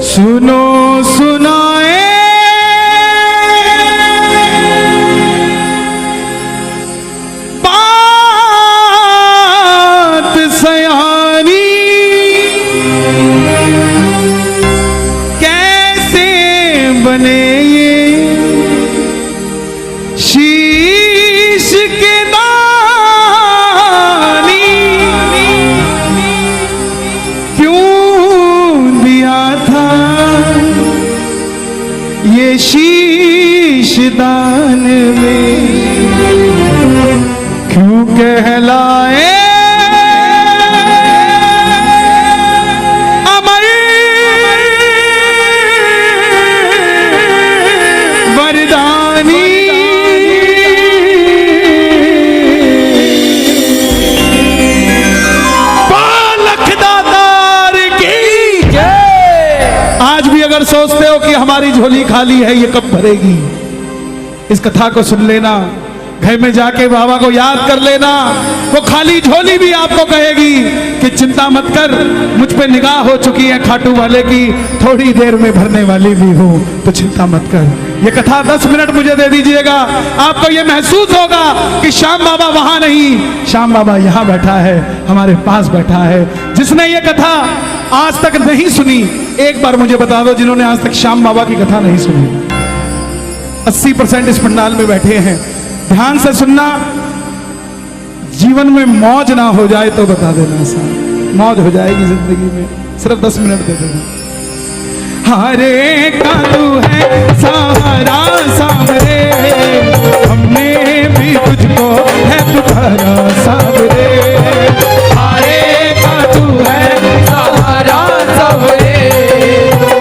सुनो सुनाए बात सयानी, कैसे बने ये शीश के दानी, क्यों दिया था ये शीश दान में, क्यों कहलाए अमर वरदानी। लखदातार की जय। आज भी अगर सोचते हो कि हमारी झोली खाली है, ये कब भरेगी, इस कथा को सुन लेना, घर में जाके बाबा को याद कर लेना। वो खाली झोली भी आपको कहेगी कि चिंता मत कर, मुझ पे निगाह हो चुकी है खाटू वाले की, थोड़ी देर में भरने वाली भी हूं, तो चिंता मत कर। ये कथा 10 मिनट मुझे दे दीजिएगा, आपको ये महसूस होगा कि श्याम बाबा वहां नहीं, श्याम बाबा यहां बैठा है, हमारे पास बैठा है। जिसने ये कथा आज तक नहीं सुनी, एक बार मुझे बता दो, जिन्होंने आज तक श्याम बाबा की कथा नहीं सुनी। 80% इस पंडाल में बैठे हैं, ध्यान से सुनना। जीवन में मौज ना हो जाए तो बता देना, साहब मौज हो जाएगी जिंदगी में, सिर्फ 10 मिनट दे देना। हरे का तू है सहारा सावरे, हमने भी तुझको है पुकारा सावरे। हरे का तू है सहारा सावरे,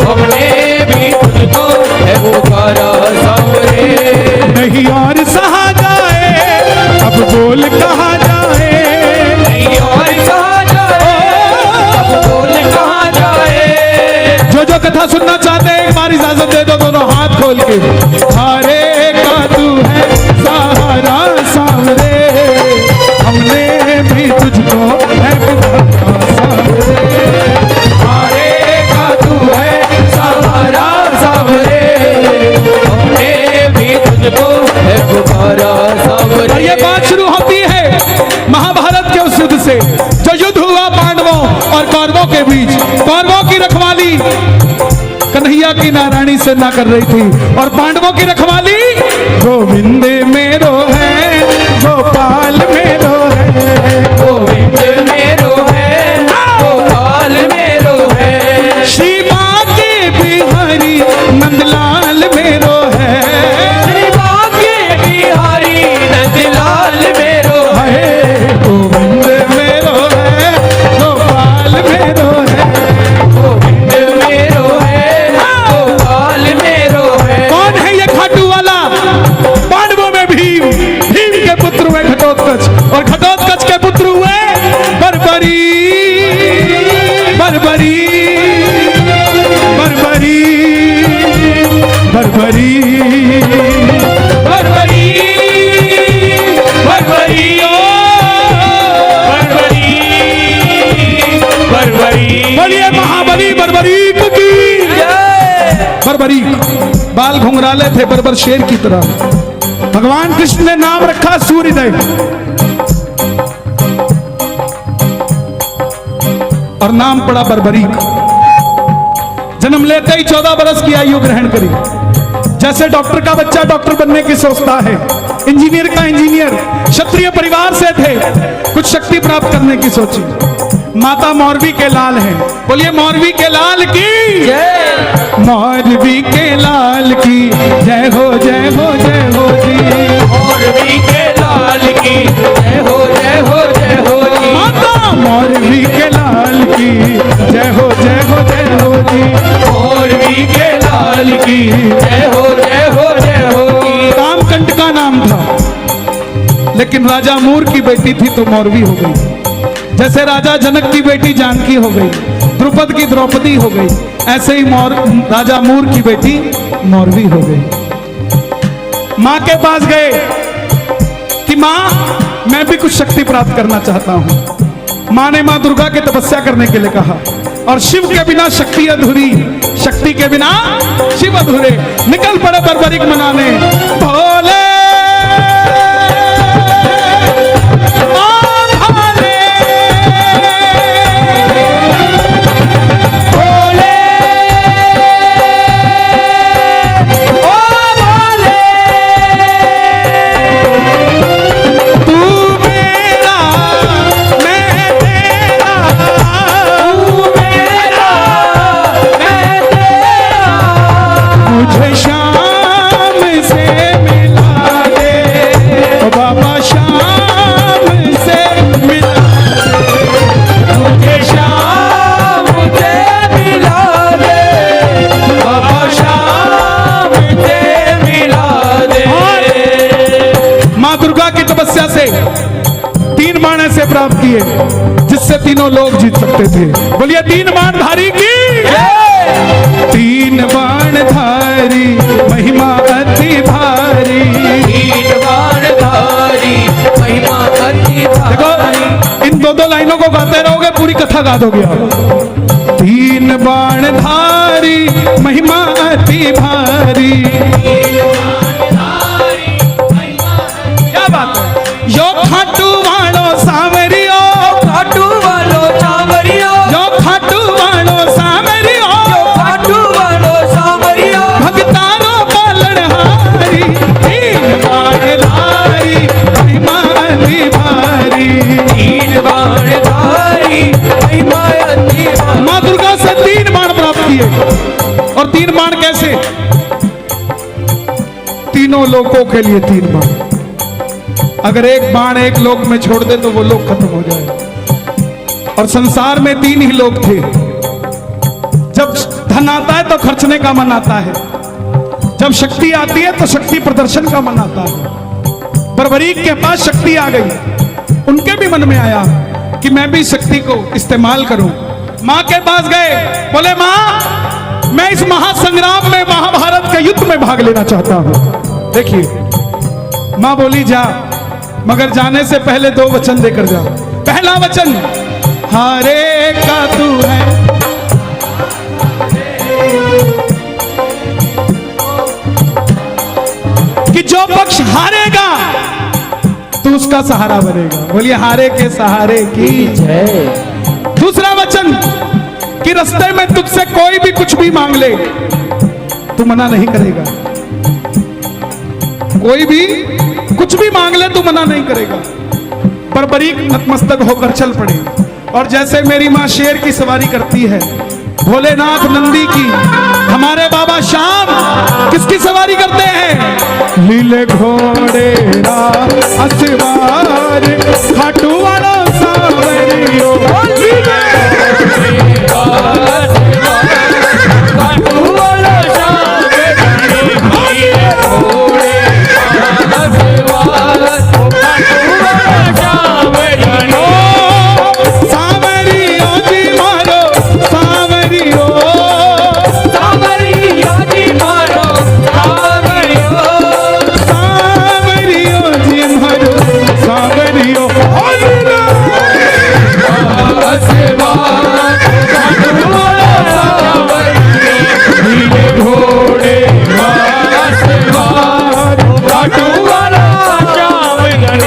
हमने भी तुझको है पुकारा सावरे। नहीं और सहा जाए, अब बोल कहा जाए, नहीं और सहा जाए, अब बोल कहा जाए। जो जो कथा सुनना चाहते हैं एक बार इजाजत दे दो, दोनों हाथ खोल के। हरे का तू है सहारा सावरे, हमने भी तुझको है पुकारा सावरे। हरे का तू है सहारा सावरे, हमने भी तुझको है पुकारा सावरे। और ये बात शुरू होती है महाभारत के उस युद्ध से, जो युद्ध हुआ पांडवों और कौरवों के बीच। कौरवों की रखवाली कन्हैया की नारायणी से ना कर रही थी, और पांडवों की रखवाली गोविंद मेरो है, गोपाल मेरो है, गोविंद मेरो है, गोपाल मेरो है। श्री बांके बिहारी नंदलाल मेरो है, श्री बांके बिहारी नंदलाल मेरो है। गोविंद मेरो है, गोपाल मेरो है। गोविंद मेरो है, गोपाल मेरो है। कौन है ये खाटू वाला? पांडवों में भीम, भीम के पुत्र हुए घटोत्कच, और घटोत्कच के पुत्र हुए बर्बरी, बर्बरी, बर्बरी, बर्बरी, बर्बरी, बर्बरी, ओ बर्बरी, बर्बरी। बोलिए महाबली बर्बरीक की जय। बर्बरीक बाल घुंघराले थे बर्बर शेर की तरह। भगवान कृष्ण ने नाम रखा सूर्यदेव, और नाम पड़ा बर्बरीक। जन्म लेते ही 14 बरस की आयु ग्रहण करी। जैसे डॉक्टर का बच्चा डॉक्टर बनने की सोचता है, इंजीनियर का इंजीनियर, क्षत्रिय परिवार से थे, कुछ शक्ति प्राप्त करने की सोची। माता मौरवी के लाल हैं, बोलिए मौरवी के लाल की जय। मौरवी के लाल की जय हो, जय हो, जय हो जी। मौरवी के लाल की जय हो, जय हो, जय हो जी। माता मौरवी के लाल की जय हो, जय हो, जय हो जी। मौरवी के लाल की जय हो, जय हो, जय हो जी। कामकंट का नाम था, लेकिन राजा मूर की बेटी थी तो मौरवी हो गई। जैसे राजा जनक की बेटी जानकी हो गई, द्रुपद की द्रौपदी हो गई, ऐसे ही राजा मूर की बेटी मौरवी हो गई। मां के पास गए कि मां मैं भी कुछ शक्ति प्राप्त करना चाहता हूं। मां ने मां दुर्गा के तपस्या करने के लिए कहा, और शिव के बिना शक्ति अधूरी, शक्ति के बिना शिव अधूरे। निकल पड़े बर्बरिक मनाने भोले से 3 बाण ऐसे प्राप्त किए जिससे तीनों लोग जीत सकते थे। बोलिए 3 बाण धारी की 3 बाण धारी महिमा अति भारी। 3 बाण धारी महिमा अति भारी। देखो इन 2-2 लाइनों को गाते रहोगे पूरी कथा गा दोगे आप। 3 बाण धारी महिमा अति भारी। क्या बात है। यो खाटू वालो सावरियो, खाटू वालो सावरियो, यो खाटू वालो सावरियो, खाटू वालो सावरियो, भगतारो पालनहारी। 3 बाण धारी महिमा अति भारी। 3 बाण धारी महिमा अति भारी। माँ दुर्गा से 3 बाण प्राप्त किए। और 3 बाण कैसे? तीनों लोगों के लिए 3 बाण। अगर एक बाण एक लोक में छोड़ दे तो वो लोग खत्म हो जाए। और संसार में 3 ही लोग थे। जब धन आता है तो खर्चने का मन आता है, जब शक्ति आती है तो शक्ति प्रदर्शन का मन आता है। बर्बरीक के पास शक्ति आ गई, उनके भी मन में आया कि मैं भी शक्ति को इस्तेमाल करूं। मां के पास गए, बोले मां मैं इस महासंग्राम में, महाभारत के युद्ध में भाग लेना चाहता हूं। देखिए मां बोली जा, मगर जाने से पहले 2 वचन देकर जाओ। पहला वचन हारे का तू है, कि जो पक्ष हारेगा तू उसका सहारा बनेगा। बोलिए हारे के सहारे की जय। दूसरा वचन कि रास्ते में तुझसे कोई भी कुछ भी मांग ले तू मना नहीं करेगा। कोई भी कुछ भी मांग ले तू मना नहीं करेगा। बर्बरीक नतमस्तक होकर चल पड़े। और जैसे मेरी मां शेर की सवारी करती है, भोलेनाथ नंदी की, हमारे बाबा श्याम किसकी सवारी करते हैं? लीले घोड़े असवार खाटू वाला सावरियो।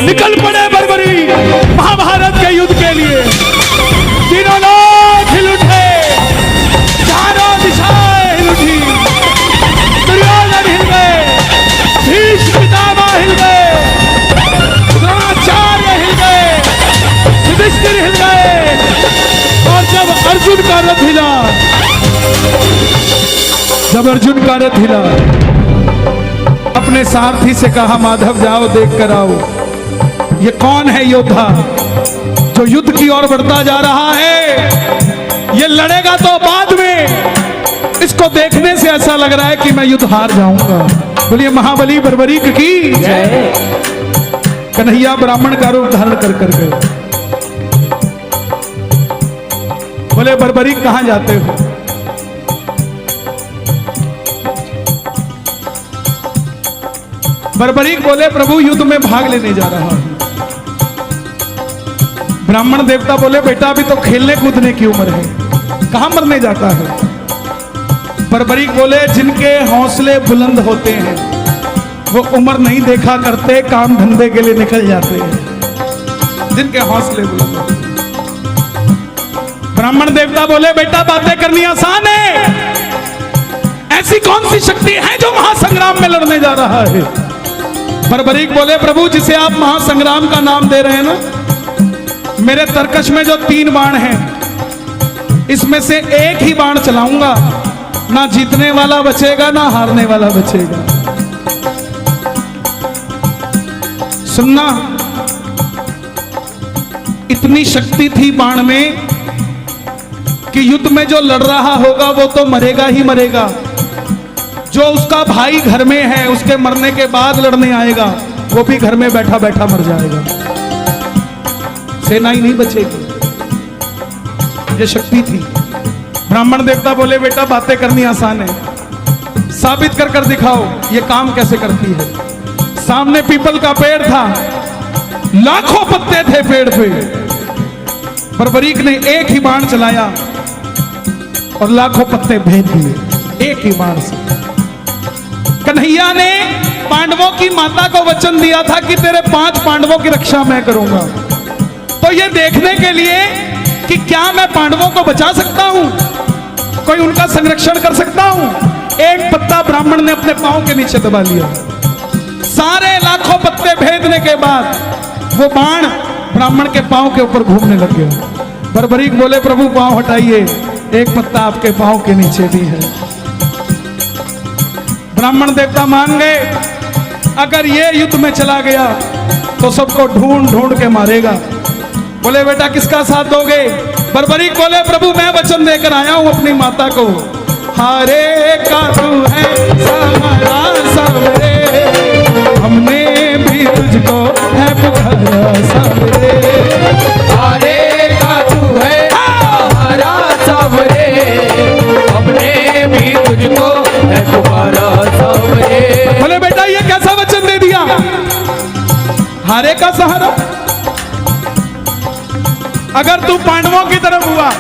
निकल पड़े बर्बरी महाभारत के युद्ध के लिए। तीनों लोग हिल उठे, चारों दिशाएं हिल उठी। दुर्योधन हिल गए, भीष्म पितामह हिल गए, द्रोणाचार्य हिल गए, युधिष्ठिर हिल गए। और जब अर्जुन का रथ हिला, जब अर्जुन का रथ हिला, अपने सारथी से कहा माधव जाओ देख कर आओ, ये कौन है योद्धा जो युद्ध की ओर बढ़ता जा रहा है। ये लड़ेगा तो बाद में, इसको देखने से ऐसा लग रहा है कि मैं युद्ध हार जाऊंगा। बोलिए महाबली बर्बरीक की जय। कन्हैया ब्राह्मण का रूप धारण कर कर गए। बोले बर्बरीक कहां जाते हो? बर्बरीक बोले प्रभु युद्ध में भाग लेने जा रहा हूं। ब्राह्मण देवता बोले बेटा अभी तो खेलने कूदने की उम्र है, कहां मरने जाता है। बर्बरीक बोले जिनके हौसले बुलंद होते हैं वो उम्र नहीं देखा करते, काम धंधे के लिए निकल जाते हैं। जिनके हौसले बुलंद होते हैं। ब्राह्मण देवता बोले बेटा बातें करनी आसान है, ऐसी कौन सी शक्ति है जो महासंग्राम में लड़ने जा रहा है? बर्बरीक बोले प्रभु जिसे आप महासंग्राम का नाम दे रहे हैं ना, मेरे तरकश में जो 3 बाण हैं इसमें से एक ही बाण चलाऊंगा, ना जीतने वाला बचेगा ना हारने वाला बचेगा। सुनना, इतनी शक्ति थी बाण में कि युद्ध में जो लड़ रहा होगा वो तो मरेगा ही मरेगा, जो उसका भाई घर में है उसके मरने के बाद लड़ने आएगा वो भी घर में बैठा बैठा मर जाएगा, सेना ही नहीं बचेगी। ये शक्ति थी। ब्राह्मण देवता बोले बेटा बातें करनी आसान है, साबित कर कर दिखाओ ये काम कैसे करती है। सामने पीपल का पेड़ था, लाखों पत्ते थे पेड़ पे। बर्बरीक ने एक ही बाण चलाया और लाखों पत्ते भेद दिए एक ही बाण से। कन्हैया ने पांडवों की माता को वचन दिया था कि तेरे 5 पांडवों की रक्षा मैं करूंगा, तो ये देखने के लिए कि क्या मैं पांडवों को बचा सकता हूं, कोई उनका संरक्षण कर सकता हूं, एक पत्ता ब्राह्मण ने अपने पांव के नीचे दबा लिया। सारे लाखों पत्ते भेदने के बाद वो बाण ब्राह्मण के पांव के ऊपर घूमने लग गया। बर्बरीक बोले प्रभु पांव हटाइए, एक पत्ता आपके पांव के नीचे भी है। ब्राह्मण देवता मान गए, अगर ये युद्ध में चला गया तो सबको ढूंढ ढूंढ के मारेगा। बोले बेटा किसका साथ दोगे? बर्बरीक बोले प्रभु मैं वचन देकर आया हूं अपनी माता को, हारे का तू है सहारा सबरे, हमने भी तुझको है पुकारा सबरे। हारे का तू है सहारा सबरे, हमने भी तुझको है पुकारा सबरे। बोले बेटा ये कैसा वचन दे दिया, हारे का सहारा? अगर तू पांडवों की तरफ हुआ,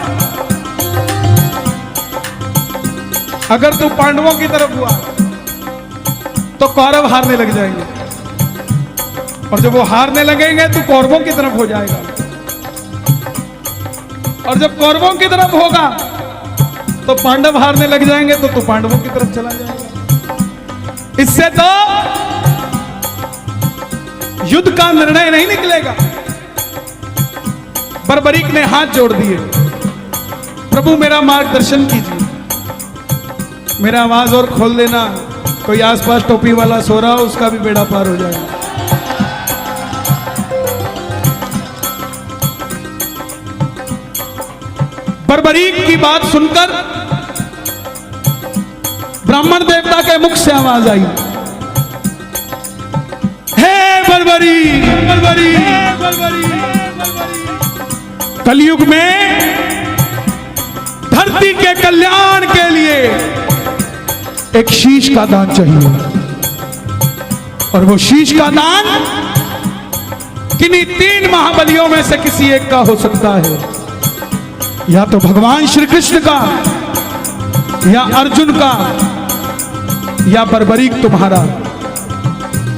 अगर तू पांडवों की तरफ हुआ तो कौरव हारने लग जाएंगे, और जब वो हारने लगेंगे तो कौरवों की तरफ हो जाएगा, और जब कौरवों की तरफ होगा तो पांडव हारने लग जाएंगे तो तू पांडवों की तरफ चला जाएगा। इससे तो युद्ध का निर्णय नहीं निकलेगा। बर्बरीक ने हाथ जोड़ दिए, प्रभु मेरा मार्गदर्शन कीजिए, मेरा आवाज और खोल देना, कोई आसपास टोपी वाला सो रहा हो उसका भी बेड़ा पार हो जाएगा। बर्बरीक की बात सुनकर ब्राह्मण देवता के मुख से आवाज आई, हे बर्बरीक, बर्बरीक, बर्बरीक, कलयुग में धरती के कल्याण के लिए एक शीश का दान चाहिए, और वो शीश का दान किन्हीं 3 महाबलियों में से किसी एक का हो सकता है, या तो भगवान श्री कृष्ण का, या अर्जुन का, या बर्बरीक तुम्हारा।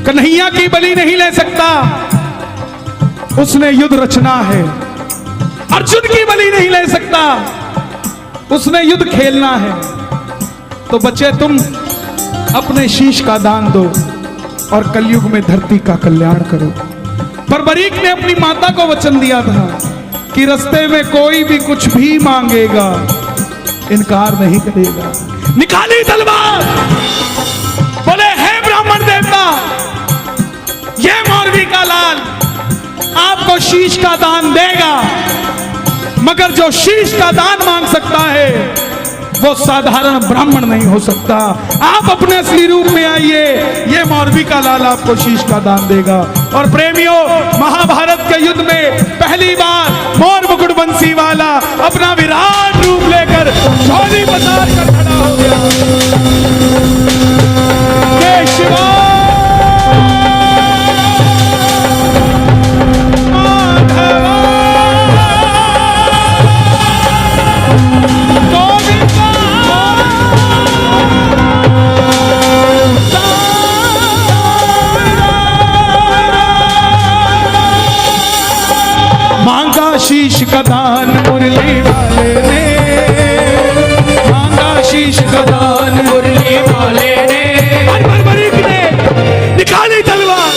कन्हैया की बलि नहीं ले सकता, उसने युद्ध रचना है। अर्जुन की बलि नहीं ले सकता, उसने युद्ध खेलना है। तो बच्चे तुम अपने शीश का दान दो और कलयुग में धरती का कल्याण करो। बर्बरीक ने अपनी माता को वचन दिया था कि रास्ते में कोई भी कुछ भी मांगेगा इनकार नहीं करेगा। निकाली तलवार, बोले हे ब्राह्मण देवता, ये मौलवी का लाल आपको शीश का दान देगा, मगर जो शीश का दान मांग सकता है वो साधारण ब्राह्मण नहीं हो सकता। आप अपने असली रूप में आइए, ये मौलवी का लाल आपको शीश का दान देगा। और प्रेमियों, महाभारत के युद्ध में पहली बार मोर मुकुट बंसी वाला अपना विराट रूप लेकर झोली पसार कर खड़ा हो गया। जय शिवा शीश का दान मुरली वाले ने बर्बरीक ने निकाली तलवार,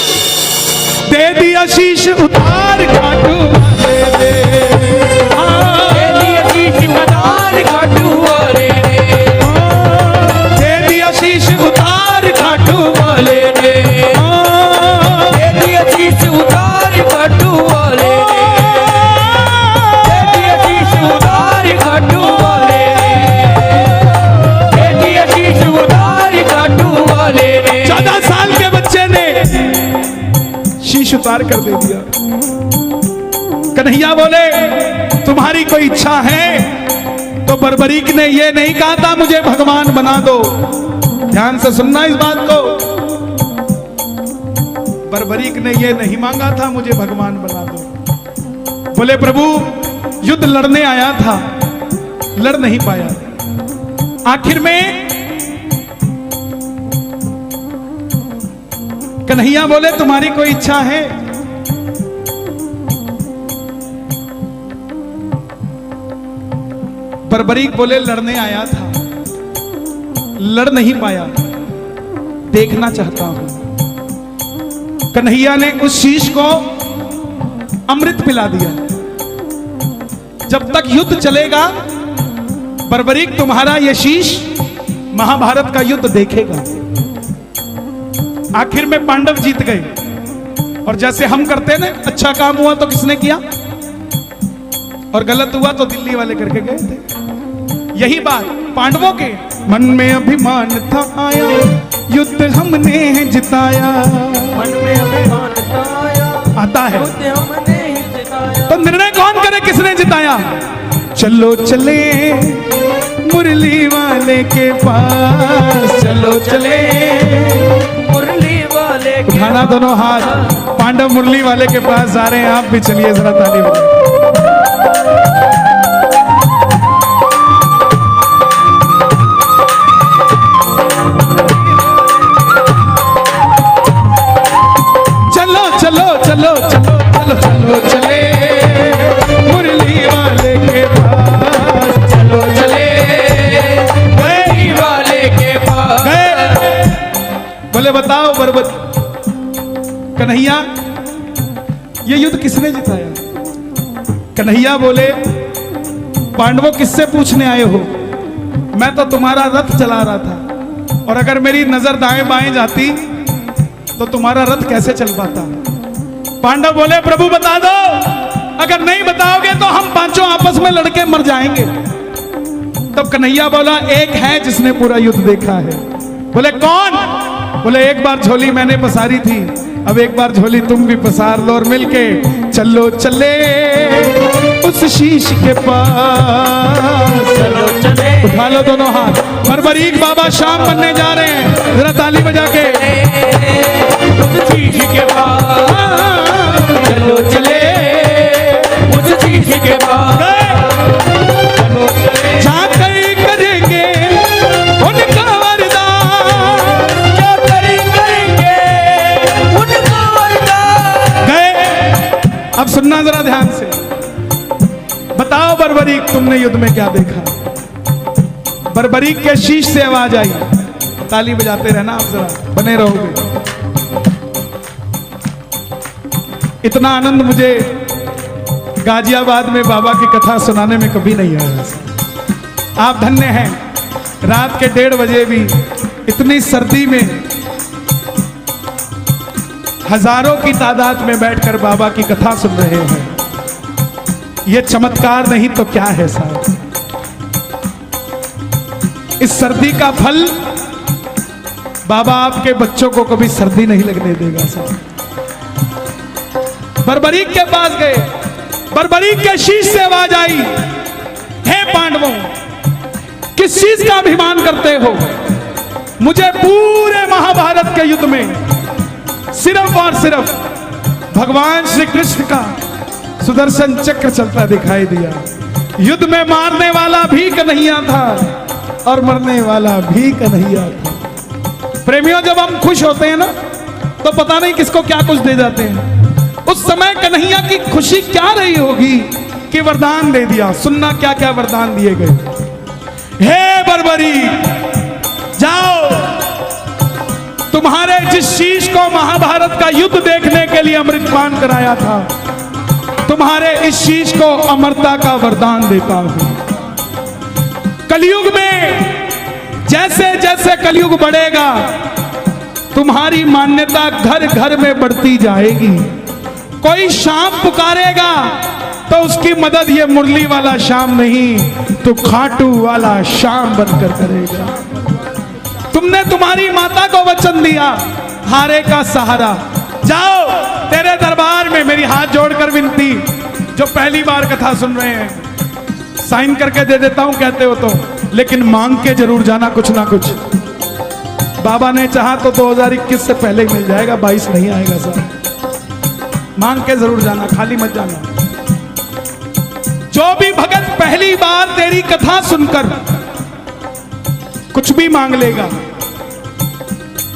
दे दिया शीश उतार खाटू वाले ने। दे दिया शीश उतार खाटू वाले ने, दे दिया शीश उतार खाटू वाले ने। दे दिया शीश उतार खाटू वाले ने, दे दिया शीश उतार खाटू वाले ने, दे दिया शीश उतार खाटू वाले ने। 14 साल के बच्चे ने शीश उतार कर दे दिया। कन्हैया बोले तुम्हारी कोई इच्छा है? तो बर्बरीक ने ये नहीं कहा था मुझे भगवान बना दो। ध्यान से सुनना इस बात को, बर्बरीक ने ये नहीं मांगा था मुझे भगवान बना दो। बोले प्रभु युद्ध लड़ने आया था, लड़ नहीं पाया, आखिर में कन्हैया बोले तुम्हारी कोई इच्छा है? बर्बरीक बोले लड़ने आया था, लड़ नहीं पाया, देखना चाहता हूं। कन्हैया ने उस शीश को अमृत पिला दिया। जब तक युद्ध चलेगा बर्बरीक तुम्हारा यह शीश महाभारत का युद्ध देखेगा। आखिर में पांडव जीत गए। और जैसे हम करते ना, अच्छा काम हुआ तो किसने किया और गलत हुआ तो दिल्ली वाले करके गए थे। यही बात पांडवों के मन में अभिमान था आया, युद्ध हमने जिताया। मन में अभिमान आया, आता है युद्ध हमने जिताया। तो निर्णय कौन करे किसने जिताया? चलो चले मुरली वाले के पास, चलो चले। मुरली वाले के उठाना दोनों हाथ, पांडव मुरली वाले के पास जा रहे हैं। आप भी चलिए जरा ताली बजाइए। चलो चलो चलो चलो चलो चलो चले मुरली वाले के पास, चलो चले मुरली वाले के पास। गए। बोले बताओ बर्बर कन्हैया ये युद्ध किसने जिताया? कन्हैया बोले पांडवों किससे पूछने आए हो? मैं तो तुम्हारा रथ चला रहा था, और अगर मेरी नजर दाएं बाएं जाती तो तुम्हारा रथ कैसे चल पाता? पांडव बोले प्रभु बता दो, अगर नहीं बताओगे तो हम पांचों आपस में लड़के मर जाएंगे। तब कन्हैया बोला एक है जिसने पूरा युद्ध देखा है। बोले कौन? बोले एक बार झोली मैंने पसारी थी, अब एक बार झोली तुम भी पसार लो और मिलके चलो चले उस शीश के पास। चलो चले उठा लो दोनों हाथ। बर्बरीक बाबा शाम बनने जा रहे हैं, जरा ताली बजा के। उस शीश के पास, चलो चले उस शीश के पास। चलो चले जाकर करेंगे उनका वरदान, क्या करेंगे उनका वरदान। गए। अब सुनना जरा ध्यान से, बताओ बर्बरीक तुमने युद्ध में क्या देखा? बर्बरीक के शीश से आवाज आई। ताली बजाते रहना आप, जरा बने रहोगे। इतना आनंद मुझे गाजियाबाद में बाबा की कथा सुनाने में कभी नहीं आया। आप धन्य हैं, रात के 1:30 बजे भी इतनी सर्दी में हजारों की तादाद में बैठकर बाबा की कथा सुन रहे हैं। यह चमत्कार नहीं तो क्या है साहब? इस सर्दी का फल बाबा आपके बच्चों को कभी सर्दी नहीं लगने देगा साहब। बर्बरीक के पास गए, बर्बरीक के शीश से आवाज आई, हे पांडवों किस चीज का अभिमान करते हो? मुझे पूरे महाभारत के युद्ध में सिर्फ और सिर्फ भगवान श्री कृष्ण का सुदर्शन चक्र चलता दिखाई दिया। युद्ध में मारने वाला भी कन्हैया था और मरने वाला भी कन्हैया था। प्रेमियों जब हम खुश होते हैं ना तो पता नहीं किसको क्या कुछ दे जाते हैं। उस समय कन्हैया की खुशी क्या रही होगी कि वरदान दे दिया। सुनना क्या क्या वरदान दिए गए। हे बर्बरी, जाओ, तुम्हारे जिस शीश को महाभारत का युद्ध देखने के लिए अमृतपान कराया था, तुम्हारे इस शीश को अमरता का वरदान देता हूं। कलयुग में जैसे जैसे कलयुग बढ़ेगा, तुम्हारी मान्यता घर घर में बढ़ती जाएगी। कोई शाम पुकारेगा तो उसकी मदद ये मुरली वाला शाम नहीं, तो खाटू वाला शाम बनकर करेगा। तुमने तुम्हारी माता को वचन दिया, हारे का सहारा। जाओ, तेरे दरबार में मेरी हाथ जोड़कर विनती, जो पहली बार कथा सुन रहे हैं, साइन करके दे देता हूं कहते हो तो, लेकिन मांग के जरूर जाना कुछ ना कुछ। बाबा ने चाहा तो 2021 से पहले मिल जाएगा, 22 नहीं आएगा सर। मांग के जरूर जाना, खाली मत जाना। जो भी भगत पहली बार तेरी कथा सुनकर कुछ भी मांग लेगा,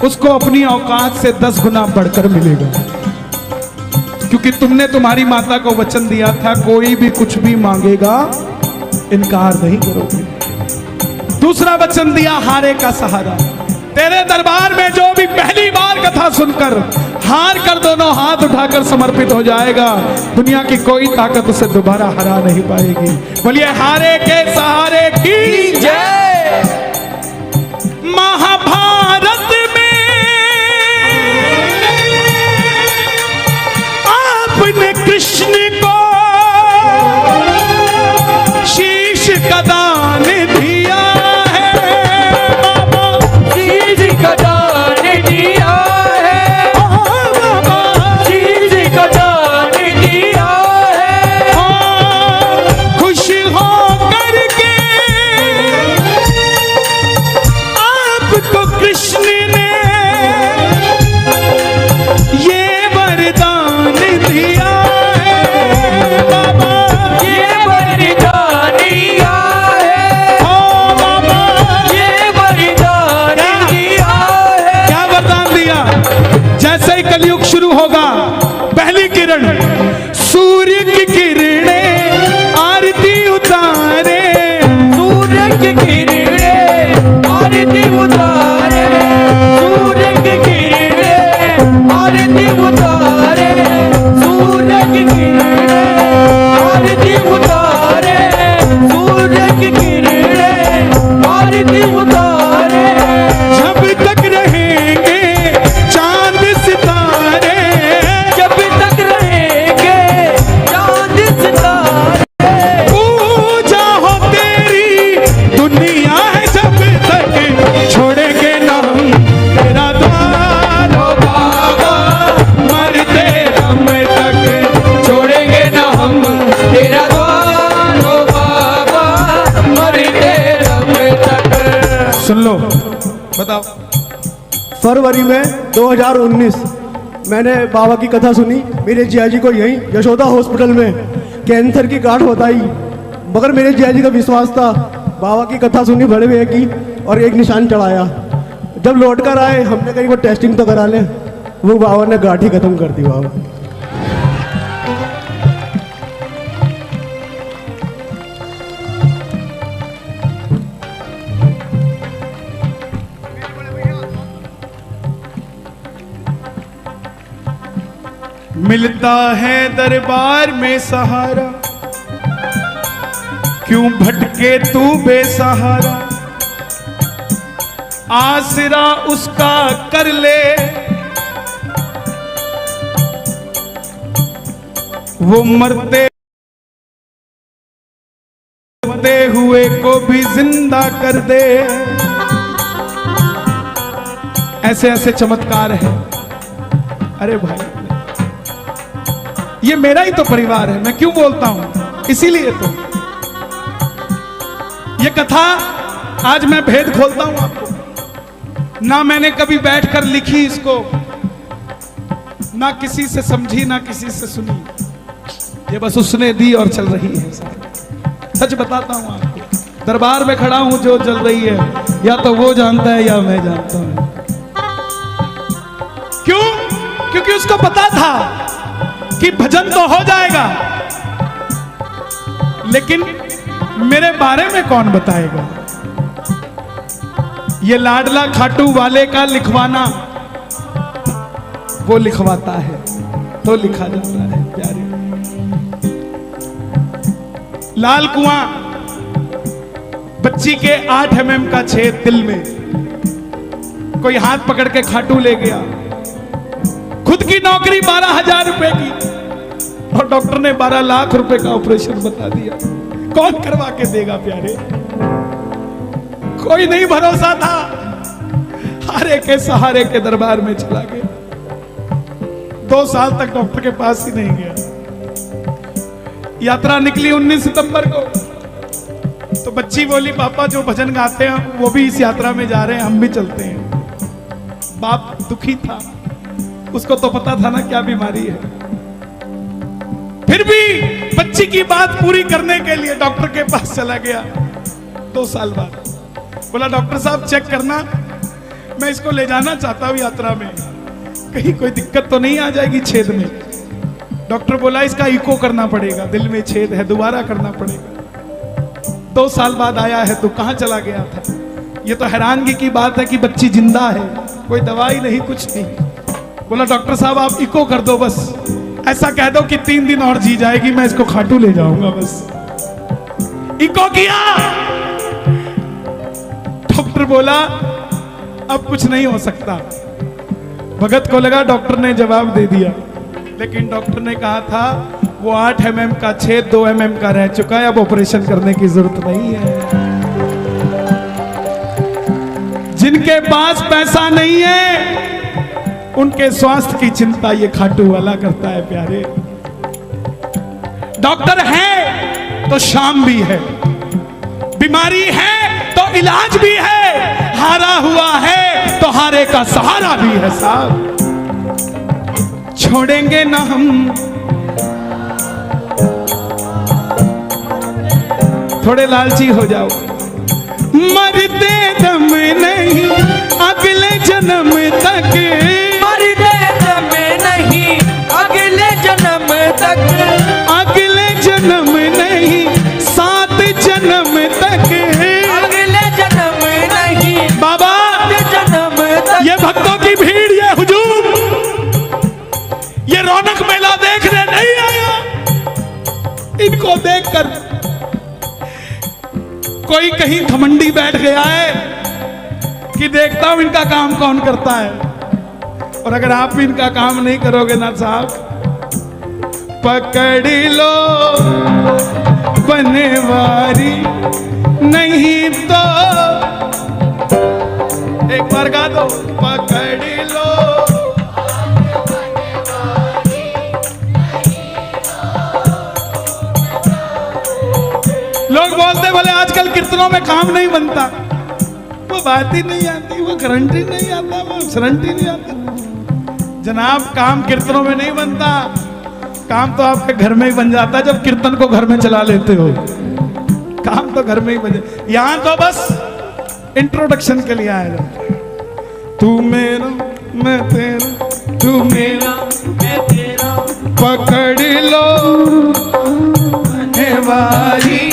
उसको अपनी औकात से 10 गुना बढ़कर मिलेगा, क्योंकि तुमने तुम्हारी माता को वचन दिया था, कोई भी कुछ भी मांगेगा इनकार नहीं करोगे। दूसरा वचन दिया, हारे का सहारा। तेरे दरबार में जो भी पहली बार कथा सुनकर हार कर दोनों हाथ उठाकर समर्पित हो जाएगा, दुनिया की कोई ताकत उसे दोबारा हरा नहीं पाएगी। बोलिए हारे के सहारे की जय। महाभारत में आपने कृष्ण को शीश का दान दिया है, शीश का दान दिया है, शीश का दान दिया है। खुश हो करके आपको कृष्ण ने ये वरदान दिया है बाबा, ये वरदान दिया है, ओ बाबा, ये वरदान दिया है। क्या वरदान दिया? जैसे ही कलयुग शुरू होगा, पहली किरण सूर्य की किरणें आरती उतारे, सूर्य की किरणें आरती उतारे, सूर्य की किरणें आरती उतारे, सूर्य की किरणें आरती उतारे, सूर्य की किरणें आरती उतारे। जब तक रहेंगे चांद सितारे, जब तक रहेंगे चांद सितारे, पूजा हो तेरी दुनिया है, जब तक छोड़ेंगे ना हम तेरा द्वार, ओ बाबा मरते दम तक। छोड़ेंगे ना हम तेरा द्वार, ओ बाबा मरते दम तक। सुन लो, बताओ। फरवरी में 2019 मैंने बाबा की कथा सुनी। मेरे जिया जी को यहीं यशोदा हॉस्पिटल में कैंसर की गांठ बताई, मगर मेरे जिया जी का विश्वास था। बाबा की कथा सुनी बड़े भैया की और एक निशान चढ़ाया। जब लौट कर आए, हमने कहीं वो टेस्टिंग तो करा ले, वो बाबा ने गांठ ही खत्म कर दी। बाबा मिलता है दरबार में सहारा, क्यों भटके तू बेसहारा, आसरा उसका कर ले, वो मरते हुए को भी जिंदा कर दे। ऐसे ऐसे चमत्कार है। अरे भाई, ये मेरा ही तो परिवार है, मैं क्यों बोलता हूं, इसीलिए तो ये कथा आज मैं भेद खोलता हूं आपको। ना मैंने कभी बैठकर लिखी इसको, ना किसी से समझी, ना किसी से सुनी, ये बस उसने दी और चल रही है। सच बताता हूं आपको, दरबार में खड़ा हूं, जो चल रही है या तो वो जानता है या मैं जानता हूं। क्यों? क्योंकि उसको पता था कि भजन तो हो जाएगा, लेकिन मेरे बारे में कौन बताएगा। ये लाडला खाटू वाले का लिखवाना वो लिखवाता है तो लिखा जाता है प्यारे। लाल कुआं, बच्ची के 8 mm का छेद दिल में, कोई हाथ पकड़ के खाटू ले गया। खुद की नौकरी 12,000 रुपए की और डॉक्टर ने 12 लाख रुपए का ऑपरेशन बता दिया। कौन करवा के देगा प्यारे? कोई नहीं भरोसा था। हारे के सहारे के दरबार में चला गया। 2 साल तक डॉक्टर के पास ही नहीं गया। यात्रा निकली 19 सितंबर को, तो बच्ची बोली पापा जो भजन गाते हैं वो भी इस यात्रा में जा रहे हैं, हम भी चलते हैं। बाप दुखी था, उसको तो पता था ना क्या बीमारी है। फिर भी बच्ची की बात पूरी करने के लिए डॉक्टर के पास चला गया। 2 साल बाद बोला डॉक्टर साहब चेक करना, मैं इसको ले जाना चाहता हूं यात्रा में, कहीं कोई दिक्कत तो नहीं आ जाएगी छेद में। डॉक्टर बोला इसका इको करना पड़ेगा, दिल में छेद है, दोबारा करना पड़ेगा। 2 साल बाद आया है तो कहां चला गया था? ये तो हैरानगी की बात है कि बच्ची जिंदा है, कोई दवाई नहीं, कुछ नहीं। बोला डॉक्टर साहब आप इको कर दो, बस ऐसा कह दो कि 3 दिन और जी जाएगी, मैं इसको खाटू ले जाऊंगा। बस इको किया। डॉक्टर बोला अब कुछ नहीं हो सकता। भगत को लगा डॉक्टर ने जवाब दे दिया, लेकिन डॉक्टर ने कहा था वो 8 mm का छेद 2 mm का रह चुका है, अब ऑपरेशन करने की जरूरत नहीं है। जिनके पास पैसा नहीं है उनके स्वास्थ्य की चिंता ये खाटू वाला करता है प्यारे। डॉक्टर है तो शाम भी है, बीमारी है तो इलाज भी है, हारा हुआ है तो हारे का सहारा भी है साहब। छोड़ेंगे ना हम, थोड़े लालची हो जाओ। मरते दम नहीं अगले जन्म तक, मरते दम नहीं अगले जन्म तक, अगले जन्म नहीं 7 जन्म तक, अगले जन्म नहीं बाबा जन्म तक। ये भक्तों की भीड़, ये हुजूम, ये रौनक मेला देखने नहीं आया। इनको देखकर कोई कहीं घमंडी बैठ गया है कि देखता हूं इनका काम कौन करता है। और अगर आप भी इनका काम नहीं करोगे ना साहब, पकड़ लो बनवारी, नहीं तो एक बार गा दो, पकड़ लो। लोग बोलते बोले आजकल कीर्तनों में काम नहीं बनता, वो बात ही नहीं आती, वो गारंटी नहीं आता, वो गारंटी नहीं आता। जनाब काम कीर्तनों में नहीं बनता, काम तो आपके घर में ही बन जाता है जब कीर्तन को घर में चला लेते हो। काम तो घर में ही बन जाता, यहां तो बस इंट्रोडक्शन के लिए आया जाता है। तू मेरा मैं तेरा, तू मेरा मैं तेरा, पकड़ लो बनवारी,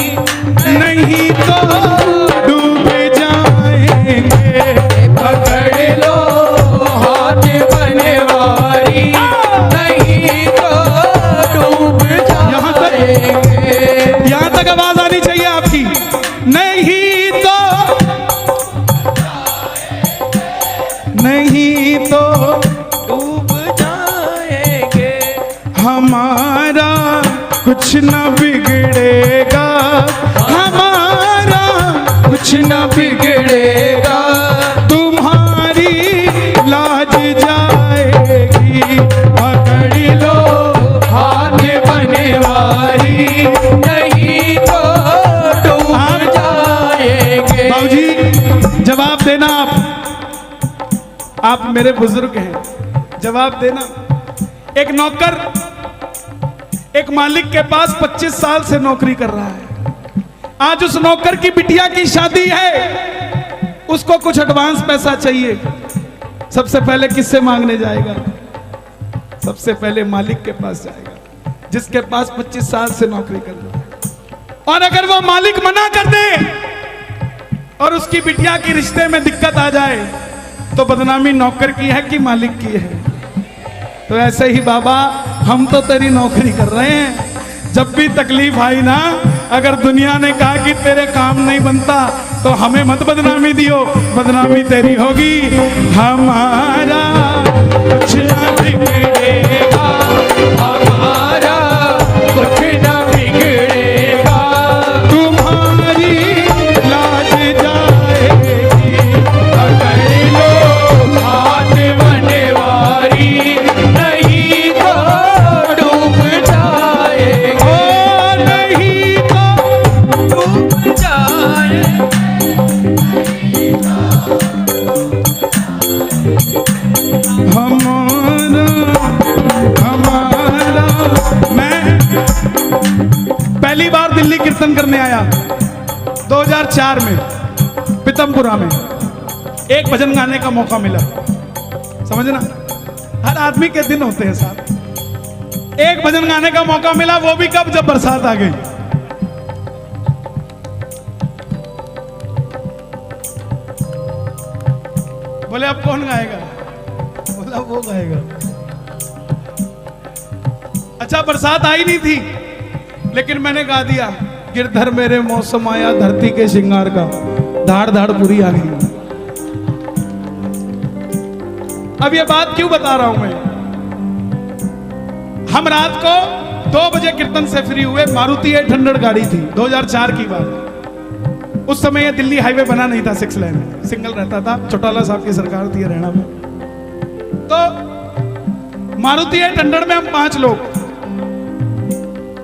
नहीं तो डूब जाएंगे। पकड़ लो हाथ बनवारी, नहीं तो डूब जाएंगे। यहां तक आवाज आनी चाहिए आपकी, नहीं तो, नहीं तो डूब जाएंगे। हमारा कुछ न बिगड़ेगा, हमारा कुछ न बिगड़ेगा, तुम्हारी लाज जाएगी। पकड़ लो हाथ बनवारी, नहीं तो डूब जाएंगे। बाबूजी जवाब देना, आप मेरे बुजुर्ग हैं, जवाब देना। एक नौकर एक मालिक के पास 25 साल से नौकरी कर रहा है। आज उस नौकर की बिटिया की शादी है, उसको कुछ एडवांस पैसा चाहिए। सबसे पहले किससे मांगने जाएगा? सबसे पहले मालिक के पास जाएगा, जिसके पास 25 साल से नौकरी कर रहा है। और अगर वो मालिक मना कर दे और उसकी बिटिया की रिश्ते में दिक्कत आ जाए तो बदनामी नौकर की है कि मालिक की है। तो ऐसे ही बाबा हम तो तेरी नौकरी कर रहे हैं, जब भी तकलीफ आई ना, अगर दुनिया ने कहा कि तेरे काम नहीं बनता तो हमें मत बदनामी दियो, बदनामी तेरी होगी। हमारा कुछ ना बिगड़ेगा, हमारा कुछ न बिगड़ेगा, तुम्हारी लाज जाएगी अगर लो हाथ बनवारी, नहीं तो डूब जाएगा, ओ नहीं तो डूब जाए। हमारा हमारा। मैं पहली बार दिल्ली कीर्तन करने आया 2004 में पीतमपुरा में। एक भजन गाने का मौका मिला, समझना हर आदमी के दिन होते हैं साहब। एक भजन गाने का मौका मिला, वो भी कब, जब बरसात आ गई। बोले अब कौन गाएगा, बोला वो गाएगा। अच्छा बरसात आई नहीं थी, लेकिन मैंने गा दिया, गिरधर मेरे मौसम आया धरती के श्रृंगार का, धाड़ धाड़ पूरी आ गई। अब ये बात क्यों बता रहा हूं मैं, हम रात को 2 बजे कीर्तन से फ्री हुए, मारुति 800 गाड़ी थी, 2004 की बात। उस समय ये दिल्ली हाईवे बना नहीं था, 6 लेन सिंगल रहता था, चौटाला साहब की सरकार थी हरियाणा में। तो मारुति 800 में हम 5 लोग,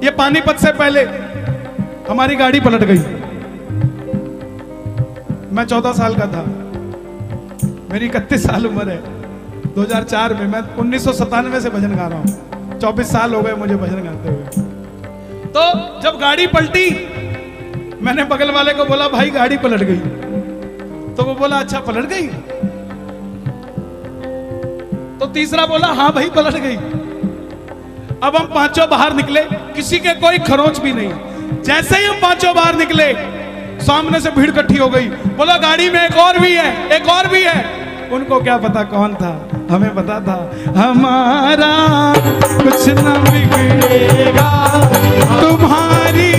ये पानीपत से पहले हमारी गाड़ी पलट गई। मैं 14 साल का था, मेरी 31 साल उम्र है। 2004 में, मैं 1997 से भजन गा रहा हूं, 24 साल हो गए मुझे भजन गाते हुए। तो जब गाड़ी पलटी, मैंने बगल वाले को बोला भाई गाड़ी पलट गई, तो वो बोला अच्छा पलट गई। तो तीसरा बोला हाँ भाई पलट गई। अब हम 5 बाहर निकले, किसी के कोई खरोंच भी नहीं। जैसे ही हम 5 बाहर निकले, सामने से भीड़ इकट्ठी हो गई, बोला गाड़ी में एक और भी है, एक और भी है। उनको क्या पता कौन था, हमें पता था। हमारा कुछ न बिगड़ेगा, तुम्हारी